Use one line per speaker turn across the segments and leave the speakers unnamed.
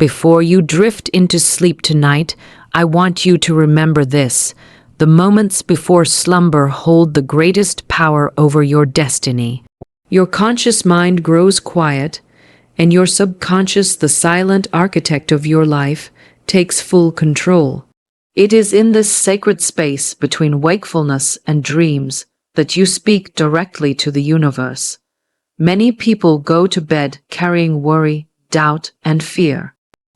Before you drift into sleep tonight, I want you to remember this. The moments before slumber hold the greatest power over your destiny. Your conscious mind grows quiet, and your subconscious, the silent architect of your life, takes full control. It is in this sacred space between wakefulness and dreams that you speak directly to the universe. Many people go to bed carrying worry, doubt, and fear.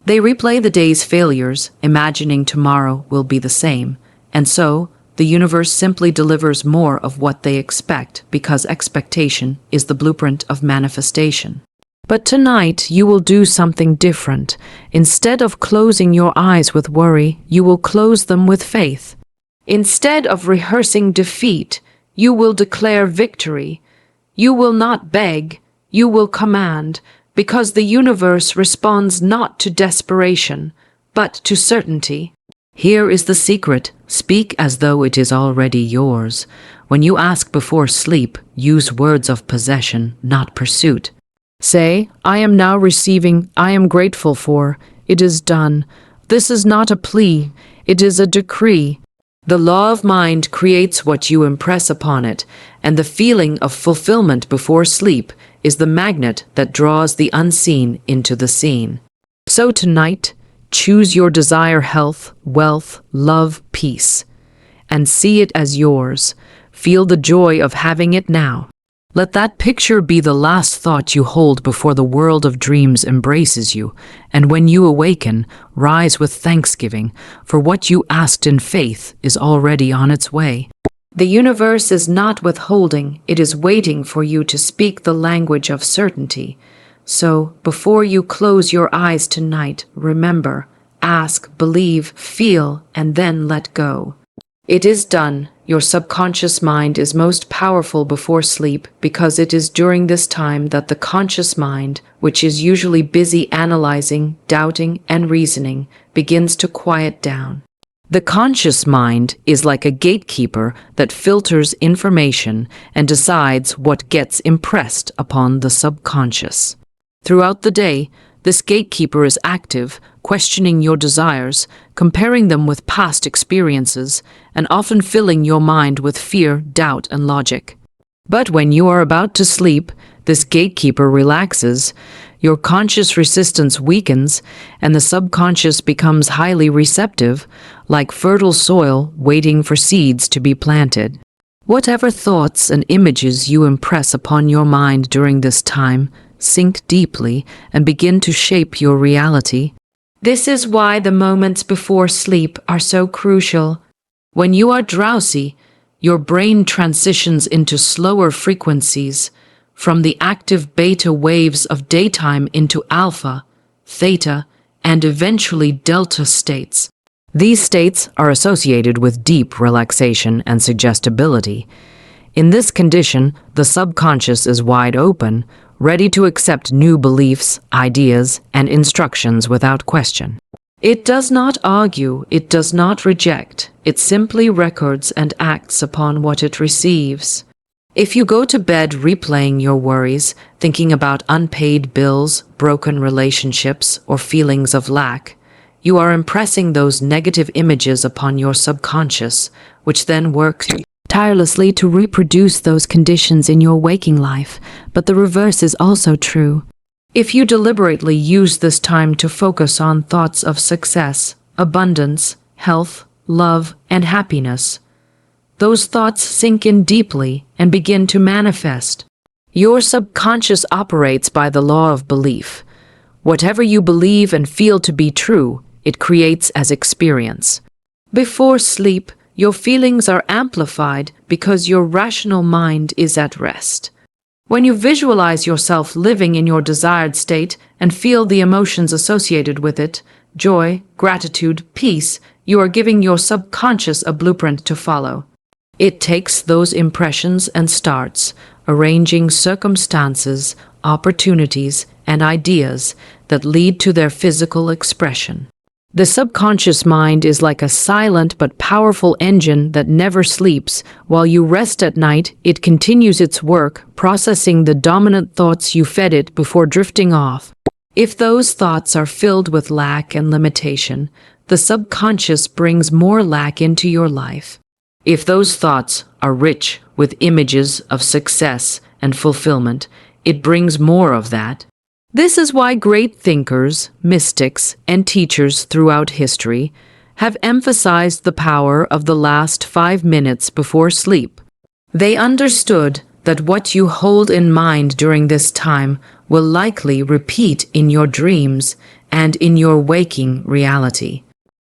They replay the day's failures, imagining tomorrow will be the same, and so the universe simply delivers more of what they expect because expectation is the blueprint of manifestation. But tonight you will do something different. Instead of closing your eyes with worry, you will close them with faith. Instead of rehearsing defeat, you will declare victory. You will not beg, you will command, because the universe responds not to desperation, but to certainty. Here is the secret. Speak as though it is already yours. When you ask before sleep, use words of possession, not pursuit. Say, I am now receiving, I am grateful for, it is done. This is not a plea, it is a decree. The law of mind creates what you impress upon it, and the feeling of fulfillment before sleep is the magnet that draws the unseen into the seen. So tonight, choose your desire: health, wealth, love, peace, and see it as yours. Feel the joy of having it now. Let that picture be the last thought you hold before the world of dreams embraces you, and when you awaken, rise with thanksgiving, for what you asked in faith is already on its way. The universe is not withholding, it is waiting for you to speak the language of certainty. So, before you close your eyes tonight, remember, ask, believe, feel, and then let go. It is done. Your subconscious mind is most powerful before sleep because it is during this time that the conscious mind, which is usually busy analyzing, doubting, and reasoning, begins to quiet down. The conscious mind is like a gatekeeper that filters information and decides what gets impressed upon the subconscious. Throughout the day, this gatekeeper is active, questioning your desires, comparing them with past experiences, and often filling your mind with fear, doubt, and logic. But when you are about to sleep, this gatekeeper relaxes, your conscious resistance weakens, and the subconscious becomes highly receptive, like fertile soil waiting for seeds to be planted. Whatever thoughts and images you impress upon your mind during this time, sink deeply and begin to shape your reality. This is why the moments before sleep are so crucial. When you are drowsy, your brain transitions into slower frequencies, from the active beta waves of daytime into alpha, theta, and eventually delta states. These states are associated with deep relaxation and suggestibility. In this condition, the subconscious is wide open, ready to accept new beliefs, ideas, and instructions without question. It does not argue, it does not reject, it simply records and acts upon what it receives. If you go to bed replaying your worries, thinking about unpaid bills, broken relationships, or feelings of lack, you are impressing those negative images upon your subconscious, which then works tirelessly to reproduce those conditions in your waking life. But the reverse is also true. If you deliberately use this time to focus on thoughts of success, abundance, health, love, and happiness, those thoughts sink in deeply and begin to manifest. Your subconscious operates by the law of belief. Whatever you believe and feel to be true, it creates as experience. Before sleep, your feelings are amplified because your rational mind is at rest. When you visualize yourself living in your desired state and feel the emotions associated with it, joy, gratitude, peace, you are giving your subconscious a blueprint to follow. It takes those impressions and starts arranging circumstances, opportunities, and ideas that lead to their physical expression. The subconscious mind is like a silent but powerful engine that never sleeps. While you rest at night, it continues its work, processing the dominant thoughts you fed it before drifting off. If those thoughts are filled with lack and limitation, the subconscious brings more lack into your life. If those thoughts are rich with images of success and fulfillment, it brings more of that. This is why great thinkers, mystics, and teachers throughout history have emphasized the power of the last 5 minutes before sleep. They understood that what you hold in mind during this time will likely repeat in your dreams and in your waking reality.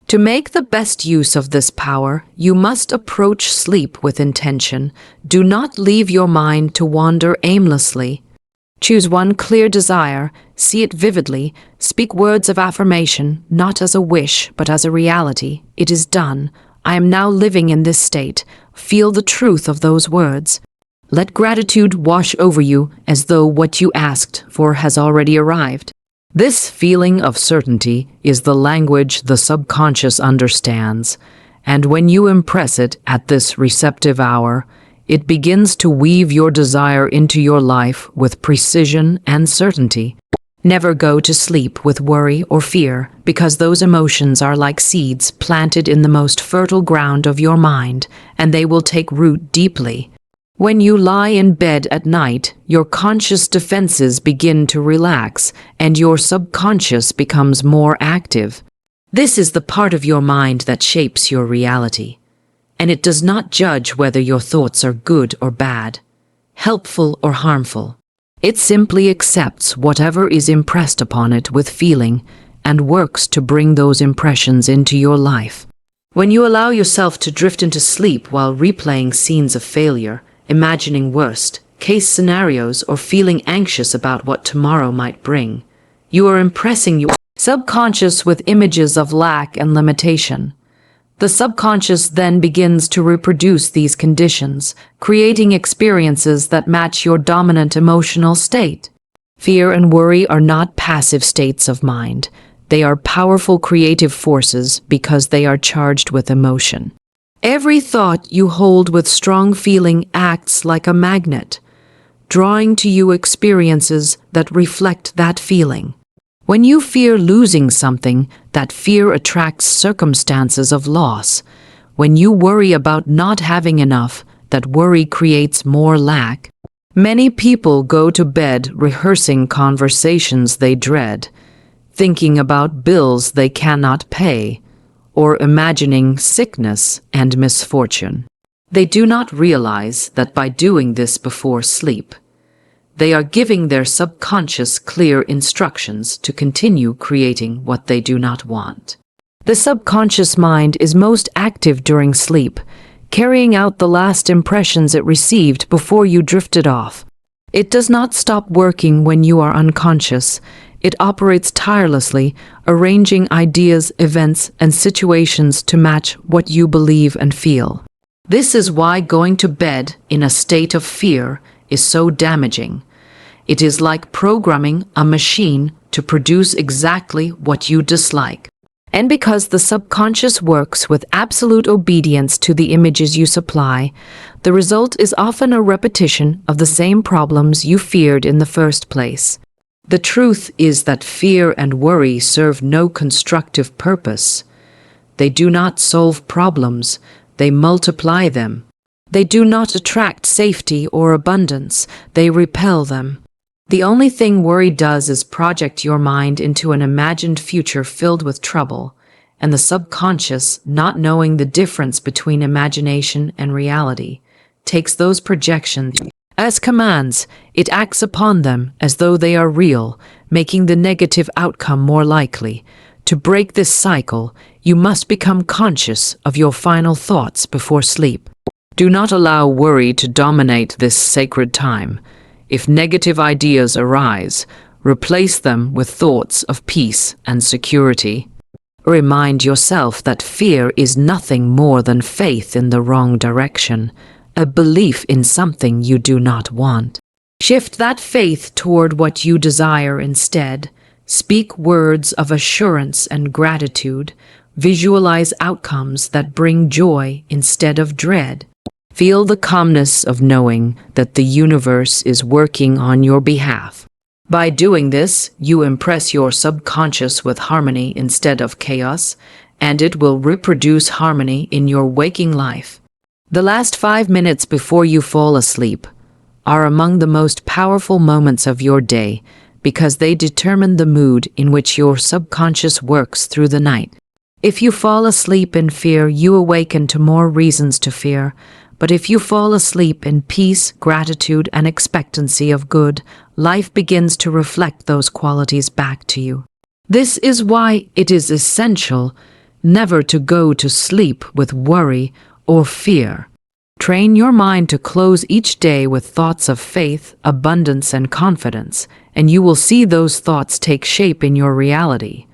To make the best use of this power, you must approach sleep with intention. Do not leave your mind to wander aimlessly. Choose one clear desire, see it vividly, speak words of affirmation, not as a wish, but as a reality. It is done. I am now living in this state. Feel the truth of those words. Let gratitude wash over you as though what you asked for has already arrived. This feeling of certainty is the language the subconscious understands, and when you impress it at this receptive hour, it begins to weave your desire into your life with precision and certainty. Never go to sleep with worry or fear, because those emotions are like seeds planted in the most fertile ground of your mind, and they will take root deeply. When you lie in bed at night, your conscious defenses begin to relax, and your subconscious becomes more active. This is the part of your mind that shapes your reality, and it does not judge whether your thoughts are good or bad, helpful or harmful. It simply accepts whatever is impressed upon it with feeling and works to bring those impressions into your life. When you allow yourself to drift into sleep while replaying scenes of failure, imagining worst-case scenarios, or feeling anxious about what tomorrow might bring, you are impressing your subconscious with images of lack and limitation. The subconscious then begins to reproduce these conditions, creating experiences that match your dominant emotional state. Fear and worry are not passive states of mind. They are powerful creative forces because they are charged with emotion. Every thought you hold with strong feeling acts like a magnet, drawing to you experiences that reflect that feeling. When you fear losing something, that fear attracts circumstances of loss. When you worry about not having enough, that worry creates more lack. Many people go to bed rehearsing conversations they dread, thinking about bills they cannot pay, or imagining sickness and misfortune. They do not realize that by doing this before sleep, they are giving their subconscious clear instructions to continue creating what they do not want. The subconscious mind is most active during sleep, carrying out the last impressions it received before you drifted off. It does not stop working when you are unconscious. It operates tirelessly, arranging ideas, events, and situations to match what you believe and feel. This is why going to bed in a state of fear is so damaging. It is like programming a machine to produce exactly what you dislike. And because the subconscious works with absolute obedience to the images you supply, the result is often a repetition of the same problems you feared in the first place. The truth is that fear and worry serve no constructive purpose. They do not solve problems, they multiply them. They do not attract safety or abundance, they repel them. The only thing worry does is project your mind into an imagined future filled with trouble, and the subconscious, not knowing the difference between imagination and reality, takes those projections as commands. It acts upon them as though they are real, making the negative outcome more likely. To break this cycle, you must become conscious of your final thoughts before sleep. Do not allow worry to dominate this sacred time. If negative ideas arise, replace them with thoughts of peace and security. Remind yourself that fear is nothing more than faith in the wrong direction, a belief in something you do not want. Shift that faith toward what you desire instead. Speak words of assurance and gratitude. Visualize outcomes that bring joy instead of dread. Feel the calmness of knowing that the universe is working on your behalf. By doing this, you impress your subconscious with harmony instead of chaos, and it will reproduce harmony in your waking life. The last 5 minutes before you fall asleep are among the most powerful moments of your day because they determine the mood in which your subconscious works through the night. If you fall asleep in fear, you awaken to more reasons to fear. But if you fall asleep in peace, gratitude, and expectancy of good, life begins to reflect those qualities back to you. This is why it is essential never to go to sleep with worry or fear. Train your mind to close each day with thoughts of faith, abundance, and confidence, and you will see those thoughts take shape in your reality.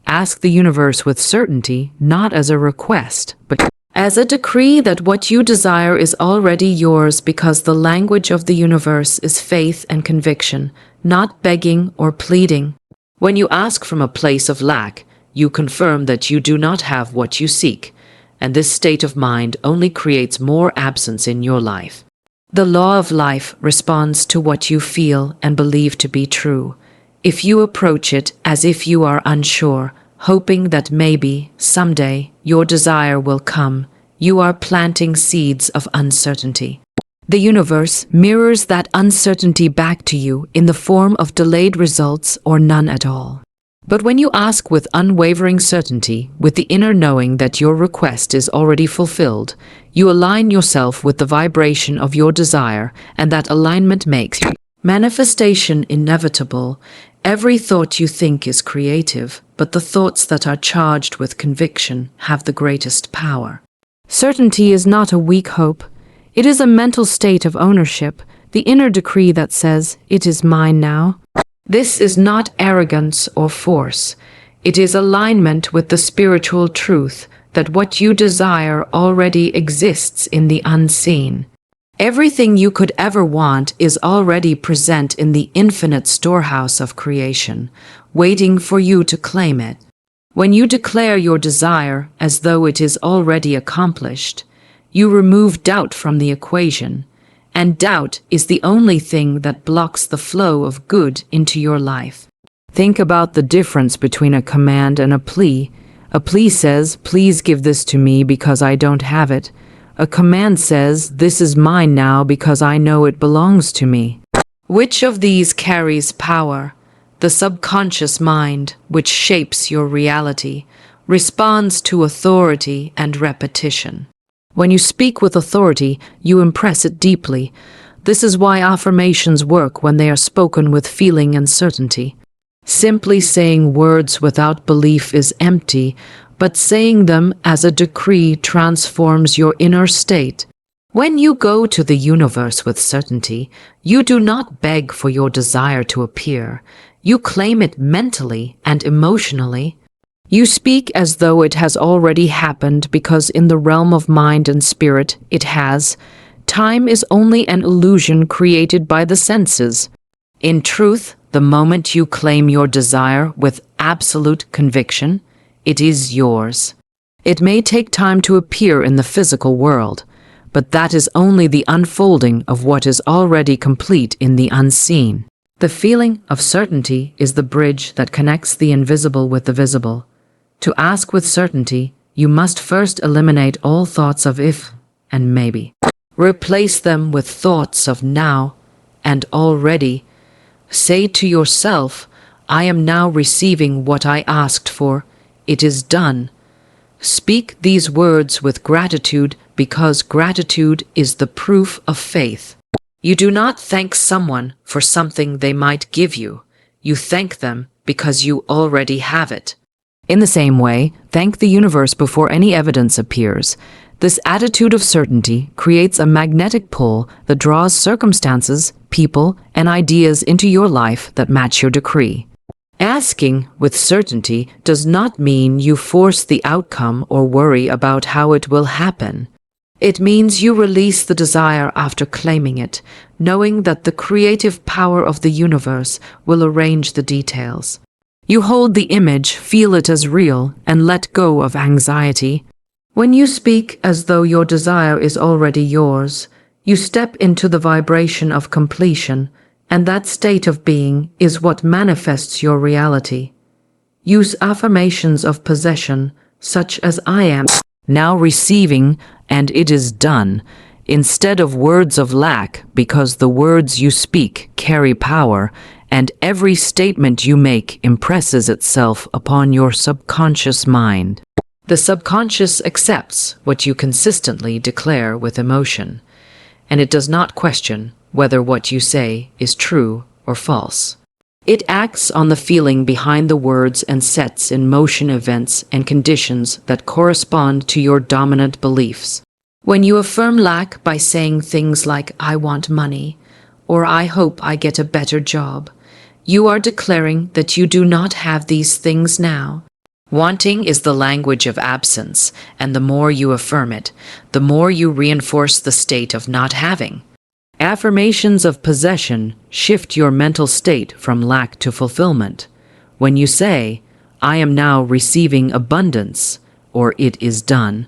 Ask the universe with certainty, not as a request, but as a decree that what you desire is already yours, because the language of the universe is faith and conviction, not begging or pleading. When you ask from a place of lack, you confirm that you do not have what you seek, and this state of mind only creates more absence in your life. The law of life responds to what you feel and believe to be true. If you approach it as if you are unsure, hoping that maybe, someday, your desire will come, you are planting seeds of uncertainty. The universe mirrors that uncertainty back to you in the form of delayed results or none at all. But when you ask with unwavering certainty, with the inner knowing that your request is already fulfilled, you align yourself with the vibration of your desire, and that alignment makes manifestation inevitable. Every thought you think is creative, but the thoughts that are charged with conviction have the greatest power. Certainty is not a weak hope. It is a mental state of ownership, the inner decree that says, "It is mine now." This is not arrogance or force. It is alignment with the spiritual truth that what you desire already exists in the unseen. Everything you could ever want is already present in the infinite storehouse of creation, waiting for you to claim it. When you declare your desire as though it is already accomplished, you remove doubt from the equation, and doubt is the only thing that blocks the flow of good into your life. Think about the difference between a command and a plea. A plea says, "Please give this to me because I don't have it." A command says, "This is mine now because I know it belongs to me." Which of these carries power? The subconscious mind, which shapes your reality, responds to authority and repetition. When you speak with authority, you impress it deeply. This is why affirmations work when they are spoken with feeling and certainty. Simply saying words without belief is empty, but saying them as a decree transforms your inner state. When you go to the universe with certainty, you do not beg for your desire to appear. You claim it mentally and emotionally. You speak as though it has already happened because in the realm of mind and spirit it has. Time is only an illusion created by the senses. In truth, the moment you claim your desire with absolute conviction, it is yours. It may take time to appear in the physical world, but that is only the unfolding of what is already complete in the unseen. The feeling of certainty is the bridge that connects the invisible with the visible. To ask with certainty, you must first eliminate all thoughts of if and maybe. Replace them with thoughts of now and already. Say to yourself, "I am now receiving what I asked for. It is done." Speak these words with gratitude because gratitude is the proof of faith. You do not thank someone for something they might give you. You thank them because you already have it. In the same way, thank the universe before any evidence appears. This attitude of certainty creates a magnetic pull that draws circumstances, people, and ideas into your life that match your decree. Asking with certainty does not mean you force the outcome or worry about how it will happen. It means you release the desire after claiming it, knowing that the creative power of the universe will arrange the details. You hold the image, feel it as real, and let go of anxiety. When you speak as though your desire is already yours, you step into the vibration of completion, and that state of being is what manifests your reality. Use affirmations of possession, such as I am now receiving and it is done, instead of words of lack, because the words you speak carry power, and every statement you make impresses itself upon your subconscious mind. The subconscious accepts what you consistently declare with emotion, and it does not question whether what you say is true or false. It acts on the feeling behind the words and sets in motion events and conditions that correspond to your dominant beliefs. When you affirm lack by saying things like, I want money, or I hope I get a better job, you are declaring that you do not have these things now. Wanting is the language of absence, and the more you affirm it, the more you reinforce the state of not having. Affirmations of possession shift your mental state from lack to fulfillment. When you say, I am now receiving abundance, or it is done,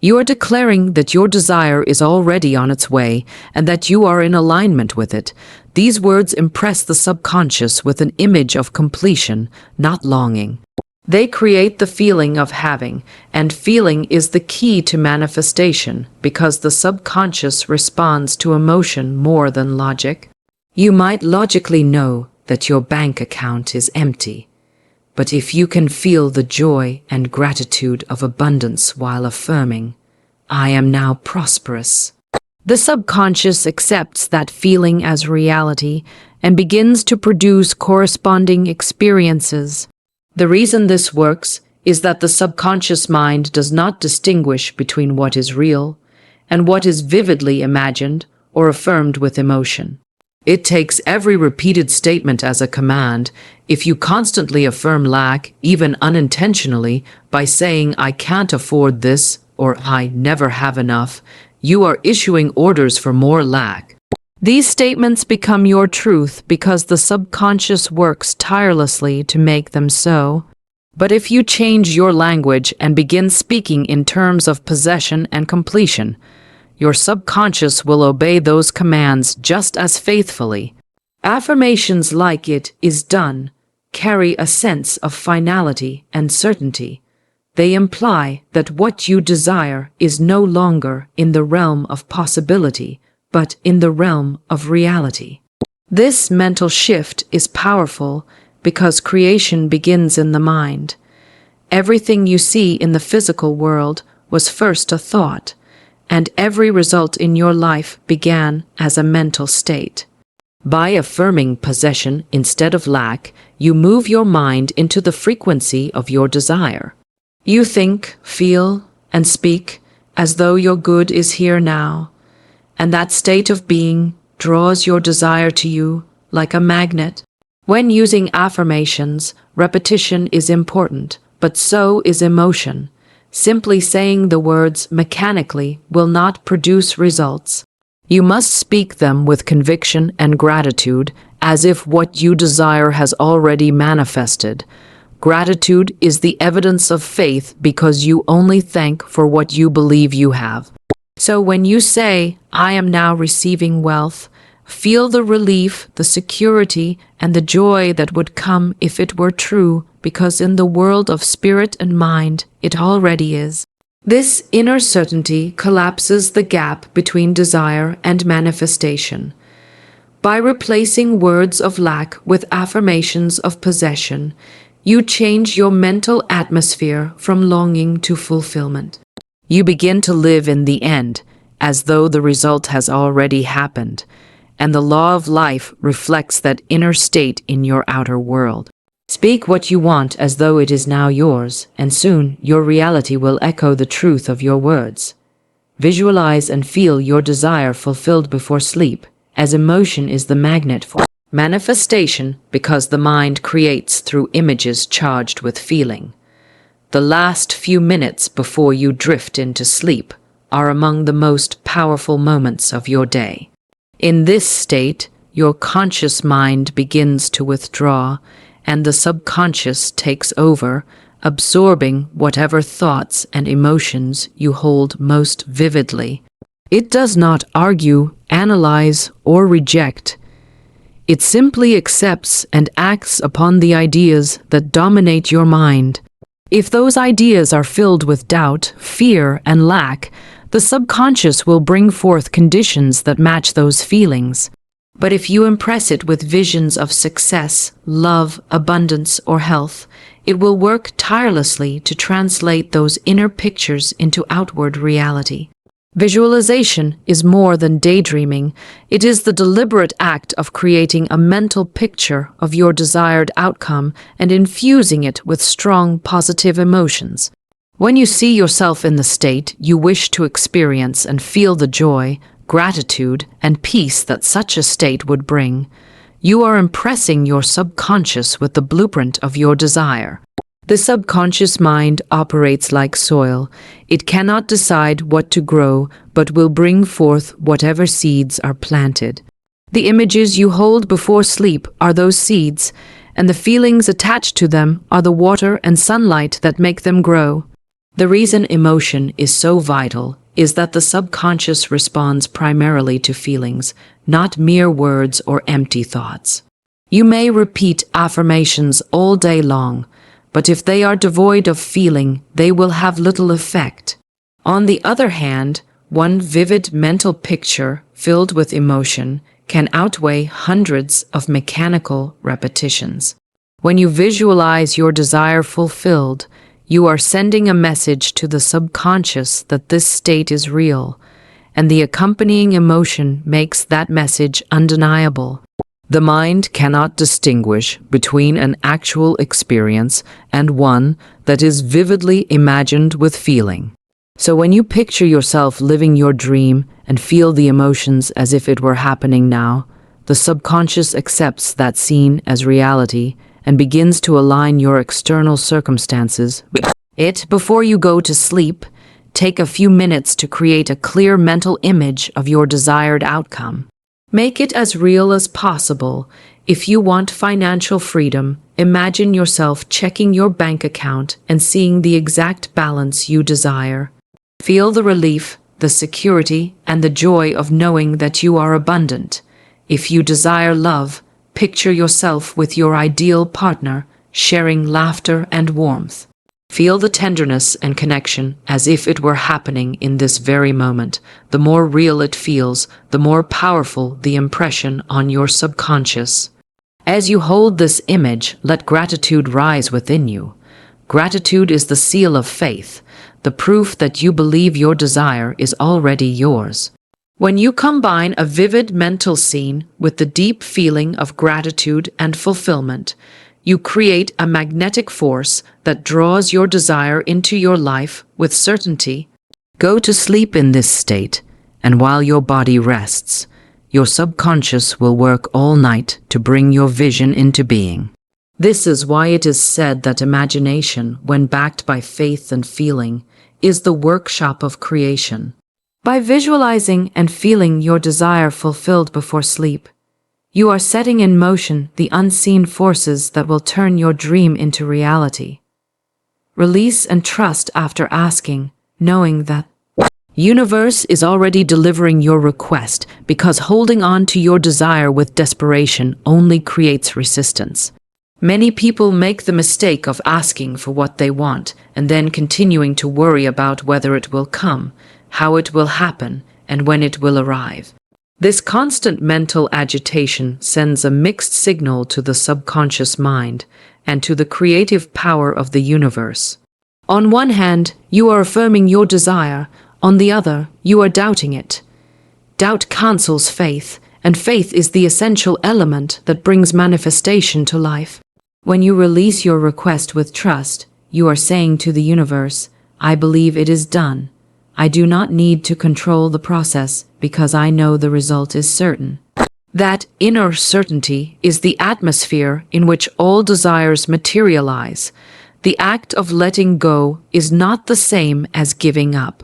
you are declaring that your desire is already on its way and that you are in alignment with it. These words impress the subconscious with an image of completion, not longing. They create the feeling of having, and feeling is the key to manifestation because the subconscious responds to emotion more than logic. You might logically know that your bank account is empty, but if you can feel the joy and gratitude of abundance while affirming, I am now prosperous, the subconscious accepts that feeling as reality and begins to produce corresponding experiences. The reason this works is that the subconscious mind does not distinguish between what is real and what is vividly imagined or affirmed with emotion. It takes every repeated statement as a command. If you constantly affirm lack, even unintentionally, by saying, I can't afford this or I never have enough, you are issuing orders for more lack. These statements become your truth because the subconscious works tirelessly to make them so. But if you change your language and begin speaking in terms of possession and completion, your subconscious will obey those commands just as faithfully. Affirmations like it is done carry a sense of finality and certainty. They imply that what you desire is no longer in the realm of possibility, but in the realm of reality. This mental shift is powerful because creation begins in the mind. Everything you see in the physical world was first a thought, and every result in your life began as a mental state. By affirming possession instead of lack, you move your mind into the frequency of your desire. You think, feel, and speak as though your good is here now, and that state of being draws your desire to you like a magnet. When using affirmations, repetition is important, but so is emotion. Simply saying the words mechanically will not produce results. You must speak them with conviction and gratitude, as if what you desire has already manifested. Gratitude is the evidence of faith because you only thank for what you believe you have. So when you say, I am now receiving wealth, feel the relief, the security, and the joy that would come if it were true, because in the world of spirit and mind, it already is. This inner certainty collapses the gap between desire and manifestation. By replacing words of lack with affirmations of possession, you change your mental atmosphere from longing to fulfillment. You begin to live in the end, as though the result has already happened, and the law of life reflects that inner state in your outer world. Speak what you want as though it is now yours, and soon your reality will echo the truth of your words. Visualize and feel your desire fulfilled before sleep, as emotion is the magnet for manifestation, because the mind creates through images charged with feeling. The last few minutes before you drift into sleep are among the most powerful moments of your day. In this state, your conscious mind begins to withdraw, and the subconscious takes over, absorbing whatever thoughts and emotions you hold most vividly. It does not argue, analyze, or reject. It simply accepts and acts upon the ideas that dominate your mind. If those ideas are filled with doubt, fear, and lack, the subconscious will bring forth conditions that match those feelings. But if you impress it with visions of success, love, abundance, or health, it will work tirelessly to translate those inner pictures into outward reality. Visualization is more than daydreaming. It is the deliberate act of creating a mental picture of your desired outcome and infusing it with strong positive emotions. When you see yourself in the state you wish to experience and feel the joy, gratitude, and peace that such a state would bring, you are impressing your subconscious with the blueprint of your desire. The subconscious mind operates like soil. It cannot decide what to grow, but will bring forth whatever seeds are planted. The images you hold before sleep are those seeds, and the feelings attached to them are the water and sunlight that make them grow. The reason emotion is so vital is that the subconscious responds primarily to feelings, not mere words or empty thoughts. You may repeat affirmations all day long, but if they are devoid of feeling, they will have little effect. On the other hand, one vivid mental picture filled with emotion can outweigh hundreds of mechanical repetitions. When you visualize your desire fulfilled, you are sending a message to the subconscious that this state is real, and the accompanying emotion makes that message undeniable. The mind cannot distinguish between an actual experience and one that is vividly imagined with feeling. So when you picture yourself living your dream and feel the emotions as if it were happening now, the subconscious accepts that scene as reality and begins to align your external circumstances with it. Before you go to sleep, take a few minutes to create a clear mental image of your desired outcome. Make it as real as possible. If you want financial freedom, imagine yourself checking your bank account and seeing the exact balance you desire. Feel the relief, the security, and the joy of knowing that you are abundant. If you desire love, picture yourself with your ideal partner, sharing laughter and warmth. Feel the tenderness and connection as if it were happening in this very moment. The more real it feels, the more powerful the impression on your subconscious. As you hold this image, let gratitude rise within you. Gratitude is the seal of faith, the proof that you believe your desire is already yours. When you combine a vivid mental scene with the deep feeling of gratitude and fulfillment, you create a magnetic force that draws your desire into your life with certainty. Go to sleep in this state, and while your body rests, your subconscious will work all night to bring your vision into being. This is why it is said that imagination, when backed by faith and feeling, is the workshop of creation. By visualizing and feeling your desire fulfilled before sleep, you are setting in motion the unseen forces that will turn your dream into reality. Release and trust after asking, knowing that the universe is already delivering your request, because holding on to your desire with desperation only creates resistance. Many people make the mistake of asking for what they want and then continuing to worry about whether it will come, how it will happen, and when it will arrive. This constant mental agitation sends a mixed signal to the subconscious mind and to the creative power of the universe. On one hand, you are affirming your desire. On the other, you are doubting it. Doubt cancels faith, and faith is the essential element that brings manifestation to life. When you release your request with trust, you are saying to the universe, "I believe it is done. I do not need to control the process because I know the result is certain." That inner certainty is the atmosphere in which all desires materialize. The act of letting go is not the same as giving up.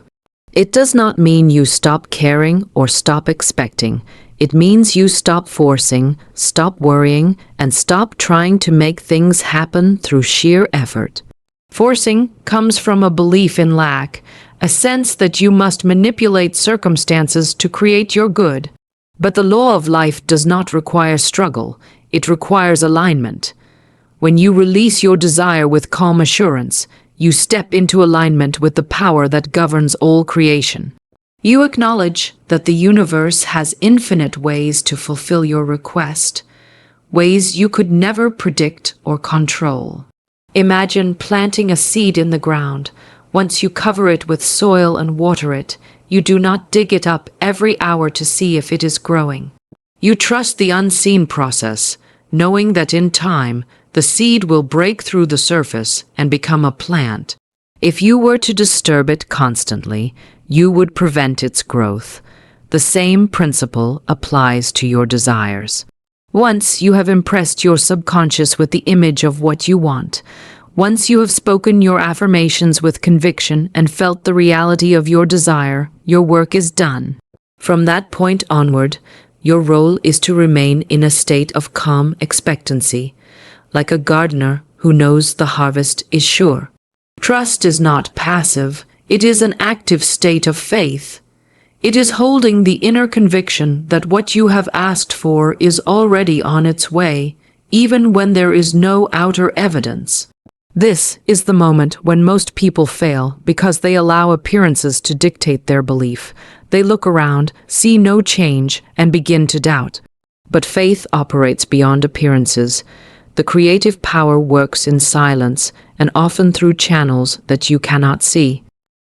It does not mean you stop caring or stop expecting. It means you stop forcing, stop worrying, and stop trying to make things happen through sheer effort. Forcing comes from a belief in lack, a sense that you must manipulate circumstances to create your good. But the law of life does not require struggle, it requires alignment. When you release your desire with calm assurance, you step into alignment with the power that governs all creation. You acknowledge that the universe has infinite ways to fulfill your request, ways you could never predict or control. Imagine planting a seed in the ground. Once you cover it with soil and water it, you do not dig it up every hour to see if it is growing. You trust the unseen process, knowing that in time, the seed will break through the surface and become a plant. If you were to disturb it constantly, you would prevent its growth. The same principle applies to your desires. Once you have impressed your subconscious with the image of what you want, once you have spoken your affirmations with conviction and felt the reality of your desire, your work is done. From that point onward, your role is to remain in a state of calm expectancy, like a gardener who knows the harvest is sure. Trust is not passive, it is an active state of faith. It is holding the inner conviction that what you have asked for is already on its way, even when there is no outer evidence. This is the moment when most people fail because they allow appearances to dictate their belief. They look around, see no change, and begin to doubt. But faith operates beyond appearances. The creative power works in silence and often through channels that you cannot see.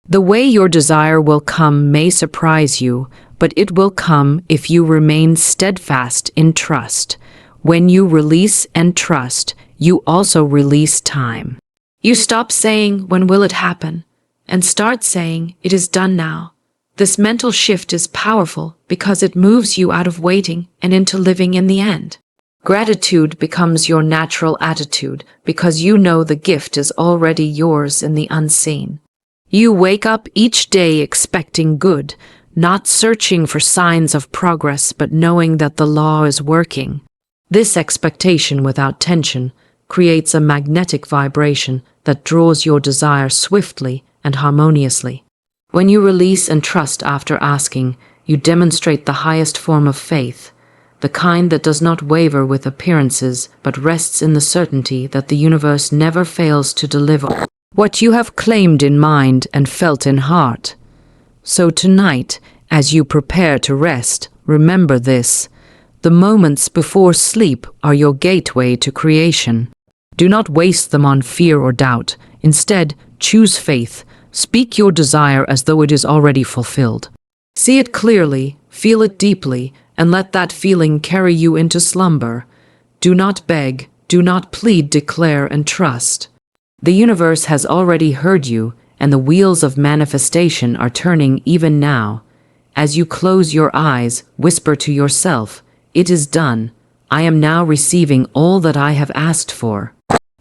The way your desire will come may surprise you, but it will come if you remain steadfast in trust. When you release and trust, you also release time. You stop saying, "When will it happen?" and start saying, "It is done now." This mental shift is powerful because it moves you out of waiting and into living in the end. Gratitude becomes your natural attitude because you know the gift is already yours in the unseen. You wake up each day expecting good, not searching for signs of progress, but knowing that the law is working. This expectation without tension creates a magnetic vibration that draws your desire swiftly and harmoniously. When you release and trust after asking, you demonstrate the highest form of faith, the kind that does not waver with appearances but rests in the certainty that the universe never fails to deliver what you have claimed in mind and felt in heart. So tonight, as you prepare to rest, remember this: the moments before sleep are your gateway to creation. Do not waste them on fear or doubt. Instead, choose faith. Speak your desire as though it is already fulfilled. See it clearly, feel it deeply, and let that feeling carry you into slumber. Do not beg, do not plead, declare and trust. The universe has already heard you, and the wheels of manifestation are turning even now. As you close your eyes, whisper to yourself, "It is done. I am now receiving all that I have asked for."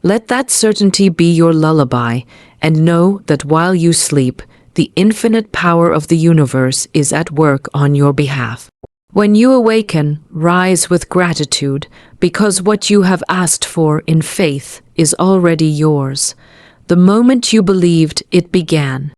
Let that certainty be your lullaby, and know that while you sleep, the infinite power of the universe is at work on your behalf. When you awaken, rise with gratitude, because what you have asked for in faith is already yours. The moment you believed, it began.